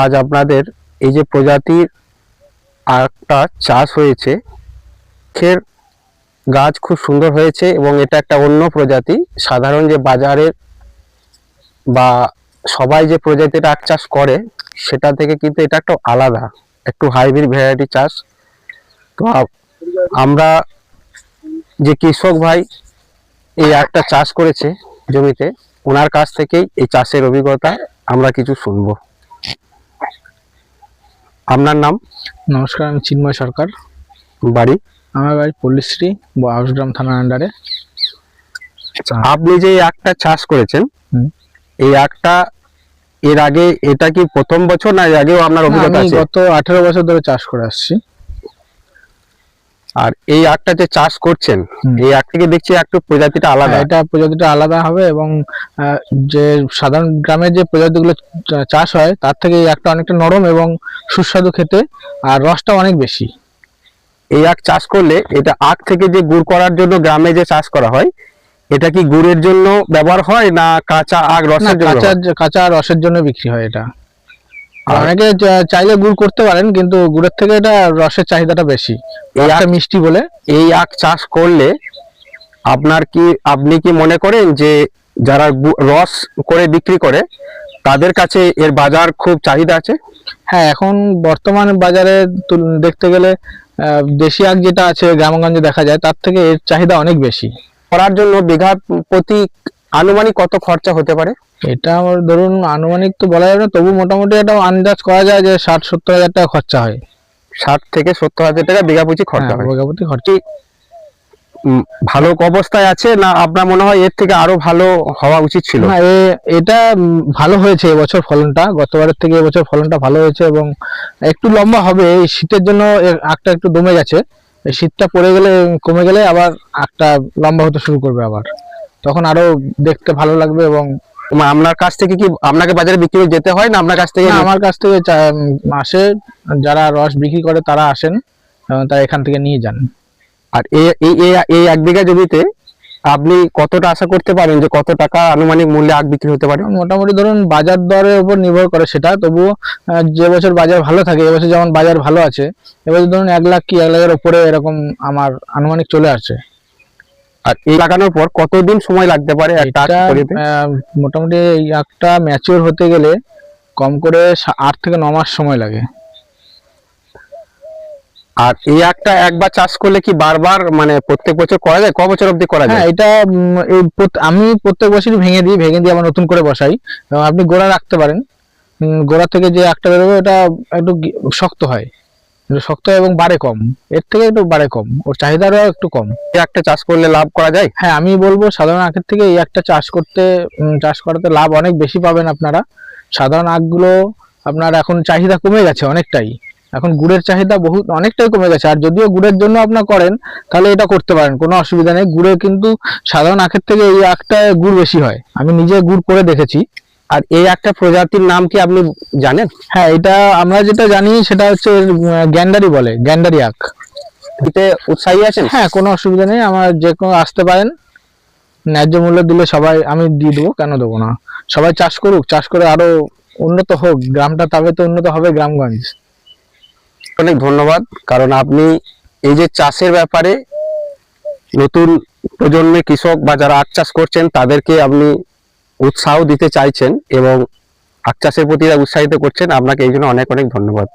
আজ আপনাদের এই যে প্রজাতির একটা চাষ হয়েছে, খের গাছ খুব সুন্দর হয়েছে এবং এটা একটা অন্য প্রজাতি। সাধারণ যে বাজারের বা সবাই যে প্রজাতিটা আখ চাষ করে সেটা থেকে কিন্তু এটা একটা আলাদা, একটু হাইব্রিড ভ্যারাইটি চাষ। তো আমরা যে কৃষক ভাই এই একটা চাষ করেছে জমিতে, ওনার কাছ থেকেই এই চাষের অভিজ্ঞতা আমরা কিছু শুনবো। আপনার নাম? নমস্কার, আমি চিন্ময় সরকার। বাড়ি? আমার বাড়ি পল্লীশ্রী, আউসগ্রাম থানার আন্ডারে। আপনি যে এই আখটা চাষ করেছেন, এই আখটা এর আগে এটা কি প্রথম বছর না এর আগেও আপনার অভিজ্ঞতা আছে? গত 18 বছর ধরে চাষ করে আসছি। আর এই আখটা যে চাষ করছেন, এই আখ থেকে দেখছি একটু প্রজাতিটা আলাদা। এটা প্রজাতিটা আলাদা হবে এবং যে সাধারণ গ্রামের যে প্রজাতিগুলো চাষ হয় তার থেকে এই আখটা অনেকটা নরম এবং সুস্বাদু খেতে, আর রসটা অনেক বেশি। এই আখ চাষ করলে এটা আখ থেকে যে গুড় করার জন্য গ্রামে যে চাষ করা হয়, এটা কি গুড়ের জন্য ব্যবহার হয় না কাঁচা আখ রসের জন্য? কাঁচা রসের জন্য বিক্রি হয় এটা। অনেকে চাইলে গুড় করতে পারেন, কিন্তু গুড়ের থেকে এটা রসের চাহিদাটা বেশি, রসটা মিষ্টি বলে। এই আখ চাষ করলে আপনি কি মনে করেন যে যারা রস করে বিক্রি করে তাদের কাছে এর বাজার খুব চাহিদা আছে? হ্যাঁ, এখন বর্তমান বাজারে দেখতে গেলে দেশি আখ যেটা আছে গ্রামগঞ্জে দেখা যায়, তার থেকে এর চাহিদা অনেক বেশি। করার জন্য বিঘা প্রতি আনুমানিক কত খরচা হতে পারে? এটা আমার ধরুন আনুমানিক তো বলা যাবে না, তবু মোটামুটি এটা আন্দাজ করা যায় যে 60-70 হাজার টাকা খরচা হয়। 60 থেকে 70 হাজার টাকা বিঘা প্রতি খরচা হয়। বিঘা প্রতি খরচা। ভালো অবস্থায় আছে না আপনার মনে হয় এর থেকে আরো ভালো হওয়া উচিত ছিল? না, এটা ভালো হয়েছে এবছর ফলনটা, গতবারের থেকে এবছর ফলনটা ভালো হয়েছে এবং একটু লম্বা হবে। এই শীতের জন্য আখটা একটু দমে গেছে, এই শীতটা পড়ে গেলে কমে গেলে আবার আখটা লম্বা হতে শুরু করবে, আবার তখন আরো দেখতে ভালো লাগবে। এবং আপনার কাছ থেকে কি আপনাকে বাজারে বিক্রি যেতে হয় না আপনার কাছ থেকে? আমার কাছ থেকে আসে, যারা রস বিক্রি করে তারা আসেন এবং তারা এখান থেকে নিয়ে যান। আর এই 1 বিঘা জমিতে আপনি কতটা আশা করতে পারেন যে কত টাকা আনুমানিক মূল্যে আখ বিক্রি হতে পারে? মোটামুটি ধরুন বাজার দরের উপর নির্ভর করে সেটা, তবুও যে বছর বাজার ভালো থাকে, এবছর যেমন বাজার ভালো আছে, এবছর ধরুন 1 লাখ কি 1 লাখের উপরে এরকম আমার আনুমানিক চলে আসছে। আর এই লাগানোর পর কতদিন সময় লাগতে পারে একটা আখ তৈরিতে? মোটামুটি এই আখটা ম্যাচিওর হতে গেলে কম করে 8 থেকে 9 মাস সময় লাগে। আর এই আখটা একবার চাষ করলে কি বারবার মানে প্রত্যেক বছর করা যায়? ক বছর অবধি করা যায়? হ্যাঁ, এটা আমি প্রত্যেক বছরই ভেঙে দিই আবার নতুন করে বসাই। এবং আপনি গোড়া রাখতে পারেন, গোড়া থেকে যে আখটা বেরোবে ওটা একটু শক্ত হয়, এবং বাড়ে কম, এর থেকে একটু বাড়ে কম, ওর চাহিদাটাও একটু কম। এই আখটা চাষ করলে লাভ করা যায়? হ্যাঁ, আমি বলবো সাধারণ আখের থেকে এই আখটা চাষ করাতে লাভ অনেক বেশি পাবেন আপনারা। সাধারণ আখগুলো আপনার এখন চাহিদা কমে গেছে অনেকটাই, এখন গুড়ের চাহিদা অনেকটাই কমে গেছে। আর যদিও গুড়ের জন্য আপনার করেন তাহলে এটা করতে পারেন, কোনো অসুবিধা নেই। গুড়ে কিন্তু সাধারণ আখের থেকে এই আখটায় গুড় বেশি হয়, আমি নিজে গুড় করে দেখেছি। আর এই একটা প্রজাতির নাম কি আপনি জানেন? হ্যাঁ, এটা আমরা যেটা জানি সেটা হচ্ছে গ্যান্ডারি বলে, গ্যান্ডারি আখ। এতে উৎসাহী আছেন? হ্যাঁ, কোনো অসুবিধা নেই, আমার যে কোনো আসতে পারেন, ন্যায্য মূল্য দিলে সবাই আমি দিয়ে দেবো, কেন দেবো না। সবাই চাষ করুক, চাষ করে আরো উন্নত হোক গ্রামটা, তবে তো উন্নত হবে গ্রামগঞ্জ। অনেক ধন্যবাদ, কারণ আপনি এই যে চাষের ব্যাপারে নতুন প্রজন্মের কৃষক বা যারা আখ চাষ করছেন তাদেরকে আপনি উৎসাহ দিতে চাইছেন এবং আখ চাষের প্রতি উৎসাহিত করছেন। আপনাকে এই জন্য অনেক অনেক ধন্যবাদ।